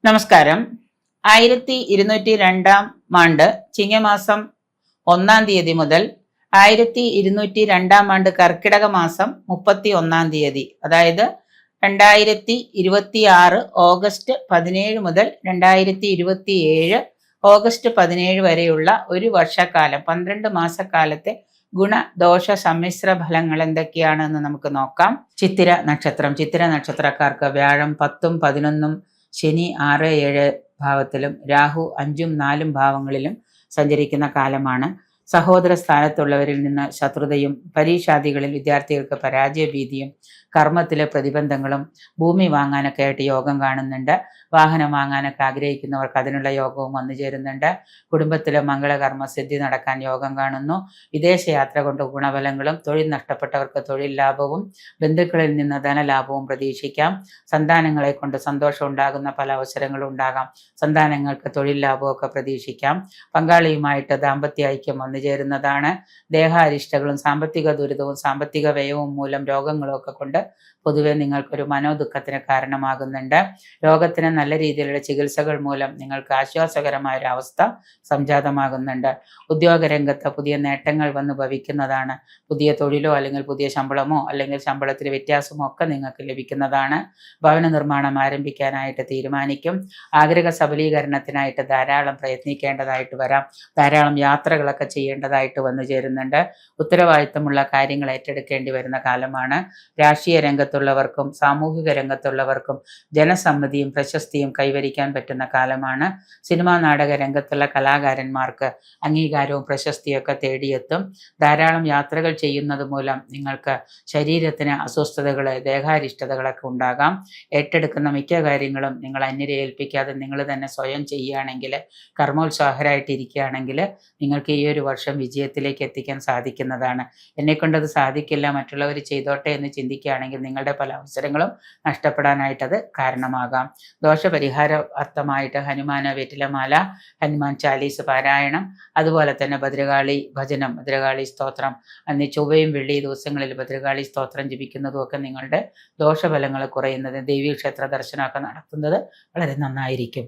നമസ്കാരം. 1202 ആണ്ട് ചിങ്ങമാസം 1 മുതൽ 1202 കർക്കിടക മാസം 31 അതായത് 2026 ഓഗസ്റ്റ് 17 മുതൽ 2027 ഓഗസ്റ്റ് 17 വരെയുള്ള ഒരു വർഷക്കാലം 12 മാസക്കാലത്തെ ഗുണദോഷ സമ്മിശ്ര ഫലങ്ങൾ എന്തൊക്കെയാണെന്ന് നമുക്ക് നോക്കാം. ചിത്തിര നക്ഷത്രക്കാർക്ക് വ്യാഴം 10ഉം 11ഉം, ശനി 6, 7 ഭാവത്തിലും രാഹു 5ഉം 4ഉം ഭാവങ്ങളിലും സഞ്ചരിക്കുന്ന കാലമാണ്. സഹോദര സ്ഥാനത്തുള്ളവരിൽ നിന്ന് ശത്രുതയും, പരീക്ഷാദികളിൽ വിദ്യാർത്ഥികൾക്ക് പരാജയഭീതിയും, കർമ്മത്തിലെ പ്രതിബന്ധങ്ങളും, ഭൂമി വാങ്ങാനൊക്കെ ആയിട്ട് യോഗം കാണുന്നുണ്ട്. വാഹനം വാങ്ങാനൊക്കെ ആഗ്രഹിക്കുന്നവർക്ക് അതിനുള്ള യോഗവും വന്നു ചേരുന്നുണ്ട്. കുടുംബത്തിലെ മംഗളകർമ്മ സിദ്ധി നടക്കാൻ യോഗം കാണുന്നു. വിദേശയാത്ര കൊണ്ട് ഗുണഫലങ്ങളും, തൊഴിൽ നഷ്ടപ്പെട്ടവർക്ക് തൊഴിൽ ലാഭവും, ബന്ധുക്കളിൽ നിന്ന് ധനലാഭവും പ്രതീക്ഷിക്കാം. സന്താനങ്ങളെ കൊണ്ട് സന്തോഷം ഉണ്ടാകുന്ന പല അവസരങ്ങളും ഉണ്ടാകാം. സന്താനങ്ങൾക്ക് തൊഴിൽ ലാഭമൊക്കെ പ്രതീക്ഷിക്കാം. പങ്കാളിയുമായിട്ട് ദാമ്പത്യ ഐക്യം വന്നു ചേരുന്നതാണ്. ദേഹാരിഷ്ടകളും സാമ്പത്തിക ദുരിതവും സാമ്പത്തിക വ്യയവും മൂലം രോഗങ്ങളും ഒക്കെ കൊണ്ട് പൊതുവെ നിങ്ങൾക്കൊരു മനോദുഃഖത്തിന് കാരണമാകുന്നുണ്ട്. രോഗത്തിന് നല്ല രീതിയിലുള്ള ചികിത്സകൾ മൂലം നിങ്ങൾക്ക് ആശ്വാസകരമായ ഒരു അവസ്ഥ സംജാതമാകുന്നുണ്ട്. ഉദ്യോഗരംഗത്ത് പുതിയ നേട്ടങ്ങൾ വന്ന് ഭവിക്കുന്നതാണ്. പുതിയ തൊഴിലോ അല്ലെങ്കിൽ പുതിയ ശമ്പളമോ അല്ലെങ്കിൽ ശമ്പളത്തിൽ വ്യത്യാസമോ ഒക്കെ നിങ്ങൾക്ക് ലഭിക്കുന്നതാണ്. ഭവന നിർമ്മാണം ആരംഭിക്കാനായിട്ട് തീരുമാനിക്കും. ആഗ്രഹ സബലീകരണത്തിനായിട്ട് ധാരാളം പ്രയത്നിക്കേണ്ടതായിട്ട് വരാം. ധാരാളം യാത്രകളൊക്കെ ചെയ്യേണ്ടതായിട്ട് വന്നു ചേരുന്നുണ്ട്. ഉത്തരവാദിത്തമുള്ള കാര്യങ്ങൾ ഏറ്റെടുക്കേണ്ടി വരുന്ന കാലമാണ്. രാഷ്ട്രീയ രംഗത്തുള്ളവർക്കും സാമൂഹിക രംഗത്തുള്ളവർക്കും ജനസമ്മതിയും പ്രശസ്തിയും കൈവരിക്കാൻ പറ്റുന്ന കാലമാണ്. സിനിമാ നാടക രംഗത്തുള്ള കലാകാരന്മാർക്ക് അംഗീകാരവും പ്രശസ്തിയൊക്കെ തേടിയെത്തും. ധാരാളം യാത്രകൾ ചെയ്യുന്നത് മൂലം നിങ്ങൾക്ക് ശരീരത്തിന് അസ്വസ്ഥതകൾ, ദേഹാരിഷ്ടതകളൊക്കെ ഉണ്ടാകാം. ഏറ്റെടുക്കുന്ന മിക്ക കാര്യങ്ങളും നിങ്ങൾ അന്യരെ ഏൽപ്പിക്കാതെ നിങ്ങൾ തന്നെ സ്വയം ചെയ്യുകയാണെങ്കിൽ, കർമ്മോത്സാഹരായിട്ടിരിക്കുകയാണെങ്കിൽ നിങ്ങൾക്ക് ഈ ഒരു വർഷം വിജയത്തിലേക്ക് എത്തിക്കാൻ സാധിക്കുന്നതാണ്. എന്നെക്കൊണ്ടത് സാധിക്കില്ല, മറ്റുള്ളവർ ചെയ്തോട്ടെ എന്ന് ചിന്തിക്കുകയാണെങ്കിൽ നിങ്ങളുടെ പല അവസരങ്ങളും നഷ്ടപ്പെടാനായിട്ടത് കാരണമാകാം. ദോഷപരിഹാര അർത്ഥമായിട്ട് ഹനുമാന വെറ്റിലമാല, ഹനുമാൻ ചാലീസ് പാരായണം, അതുപോലെ തന്നെ ഭദ്രകാളി ഭജനം, ഭദ്രകാളി സ്തോത്രം, അന്ന് ചൊവ്വയും വെള്ളി ദിവസങ്ങളിൽ ഭദ്രകാളി സ്തോത്രം ജപിക്കുന്നതും ഒക്കെ നിങ്ങളുടെ ദോഷഫലങ്ങൾ കുറയുന്നത്, ദേവീക്ഷേത്ര ദർശനമൊക്കെ നടത്തുന്നത് വളരെ നന്നായിരിക്കും.